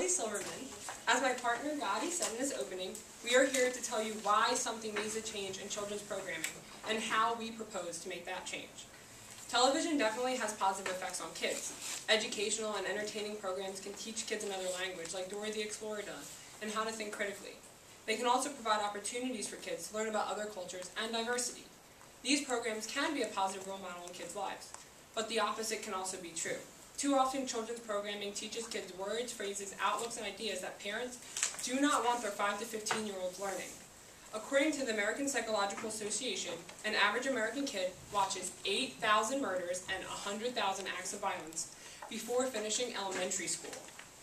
Ellie Silverman. As my partner Gotti said in his opening, we are here to tell you why something needs to change in children's programming and how we propose to make that change. Television definitely has positive effects on kids. Educational and entertaining programs can teach kids another language, like Dora the Explorer does, and how to think critically. They can also provide opportunities for kids to learn about other cultures and diversity. These programs can be a positive role model in kids' lives, but the opposite can also be true. Too often, children's programming teaches kids words, phrases, outlooks, and ideas that parents do not want their 5 to 15-year-olds learning. According to the American Psychological Association, an average American kid watches 8,000 murders and 100,000 acts of violence before finishing elementary school.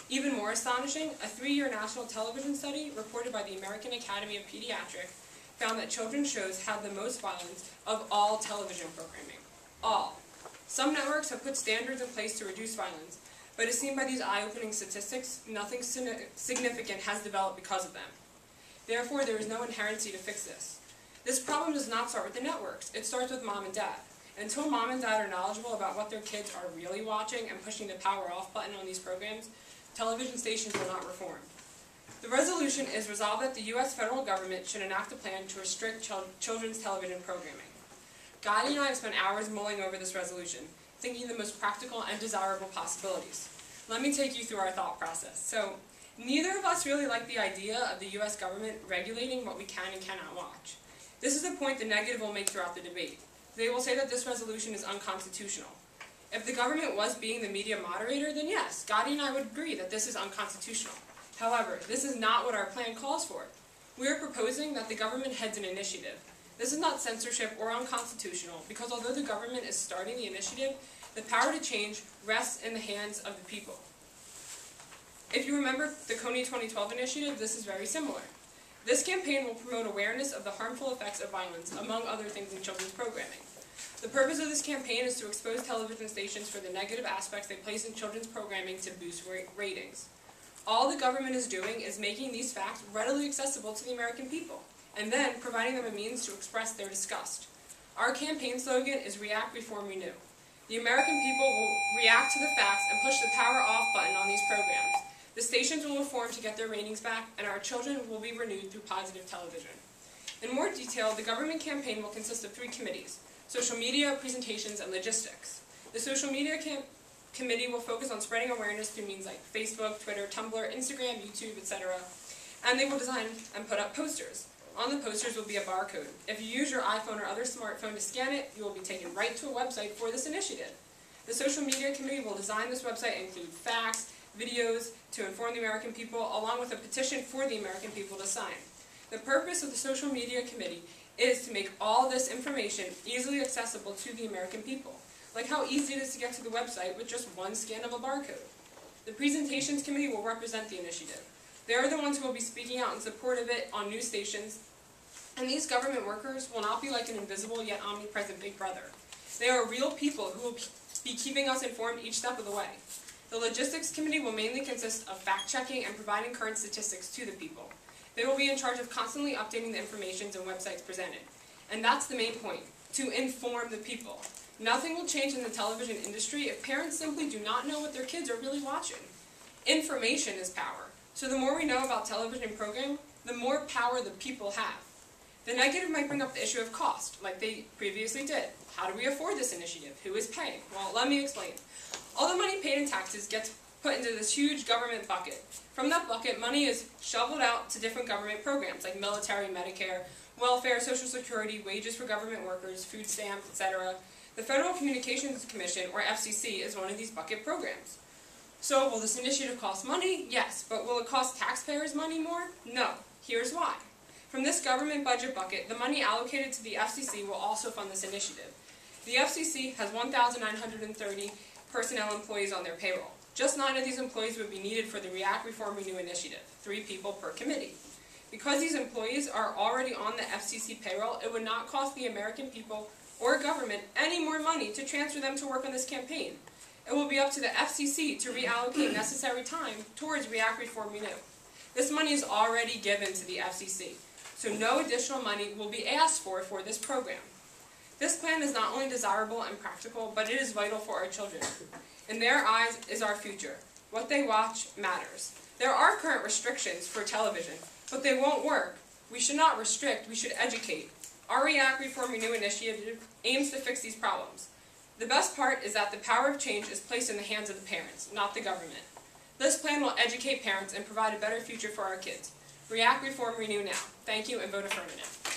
Even more astonishing, a 3-year national television study reported by the American Academy of Pediatrics found that children's shows had the most violence of all television programming. All. Some networks have put standards in place to reduce violence, but as seen by these eye-opening statistics, nothing significant has developed because of them. Therefore, there is no inherency to fix this. This problem does not start with the networks. It starts with mom and dad. Until mom and dad are knowledgeable about what their kids are really watching and pushing the power off button on these programs, television stations will not reform. The resolution is resolved that the U.S. federal government should enact a plan to restrict children's television programming. Gotti and I have spent hours mulling over this resolution, thinking the most practical and desirable possibilities. Let me take you through our thought process. So, neither of us really like the idea of the U.S. government regulating what we can and cannot watch. This is a point the negative will make throughout the debate. They will say that this resolution is unconstitutional. If the government was being the media moderator, then yes, Gotti and I would agree that this is unconstitutional. However, this is not what our plan calls for. We are proposing that the government heads an initiative. This is not censorship or unconstitutional, because although the government is starting the initiative, the power to change rests in the hands of the people. If you remember the Coney 2012 initiative, this is very similar. This campaign will promote awareness of the harmful effects of violence, among other things in children's programming. The purpose of this campaign is to expose television stations for the negative aspects they place in children's programming to boost ratings. All the government is doing is making these facts readily accessible to the American people, and then providing them a means to express their disgust. Our campaign slogan is React, Reform, Renew. The American people will react to the facts and push the power off button on these programs. The stations will reform to get their ratings back, and our children will be renewed through positive television. In more detail, the government campaign will consist of 3 committees: social media, presentations, and logistics. The social media committee will focus on spreading awareness through means like Facebook, Twitter, Tumblr, Instagram, YouTube, etc. And they will design and put up posters. On the posters will be a barcode. If you use your iPhone or other smartphone to scan it, you will be taken right to a website for this initiative. The social media committee will design this website and include facts, videos to inform the American people, along with a petition for the American people to sign. The purpose of the social media committee is to make all this information easily accessible to the American people, like how easy it is to get to the website with just one scan of a barcode. The presentations committee will represent the initiative. They are the ones who will be speaking out in support of it on news stations, and these government workers will not be like an invisible yet omnipresent big brother. They are real people who will be keeping us informed each step of the way. The logistics committee will mainly consist of fact-checking and providing current statistics to the people. They will be in charge of constantly updating the information and websites presented. And that's the main point, to inform the people. Nothing will change in the television industry if parents simply do not know what their kids are really watching. Information is power. So the more we know about television programming, the more power the people have. The negative might bring up the issue of cost, like they previously did. How do we afford this initiative? Who is paying? Well, let me explain. All the money paid in taxes gets put into this huge government bucket. From that bucket, money is shoveled out to different government programs like military, Medicare, welfare, Social Security, wages for government workers, food stamps, etc. The Federal Communications Commission, or FCC, is one of these bucket programs. So, will this initiative cost money? Yes. But will it cost taxpayers money more? No. Here's why. From this government budget bucket, the money allocated to the FCC will also fund this initiative. The FCC has 1,930 personnel employees on their payroll. Just 9 of these employees would be needed for the React, Reform, Renew initiative, 3 people per committee. Because these employees are already on the FCC payroll, it would not cost the American people or government any more money to transfer them to work on this campaign. It will be up to the FCC to reallocate necessary time towards React, Reform, Renew. This money is already given to the FCC, so no additional money will be asked for this program. This plan is not only desirable and practical, but it is vital for our children. In their eyes is our future. What they watch matters. There are current restrictions for television, but they won't work. We should not restrict, we should educate. Our React, Reform, Renew initiative aims to fix these problems. The best part is that the power of change is placed in the hands of the parents, not the government. This plan will educate parents and provide a better future for our kids. React, Reform, Renew now. Thank you, and vote affirmative.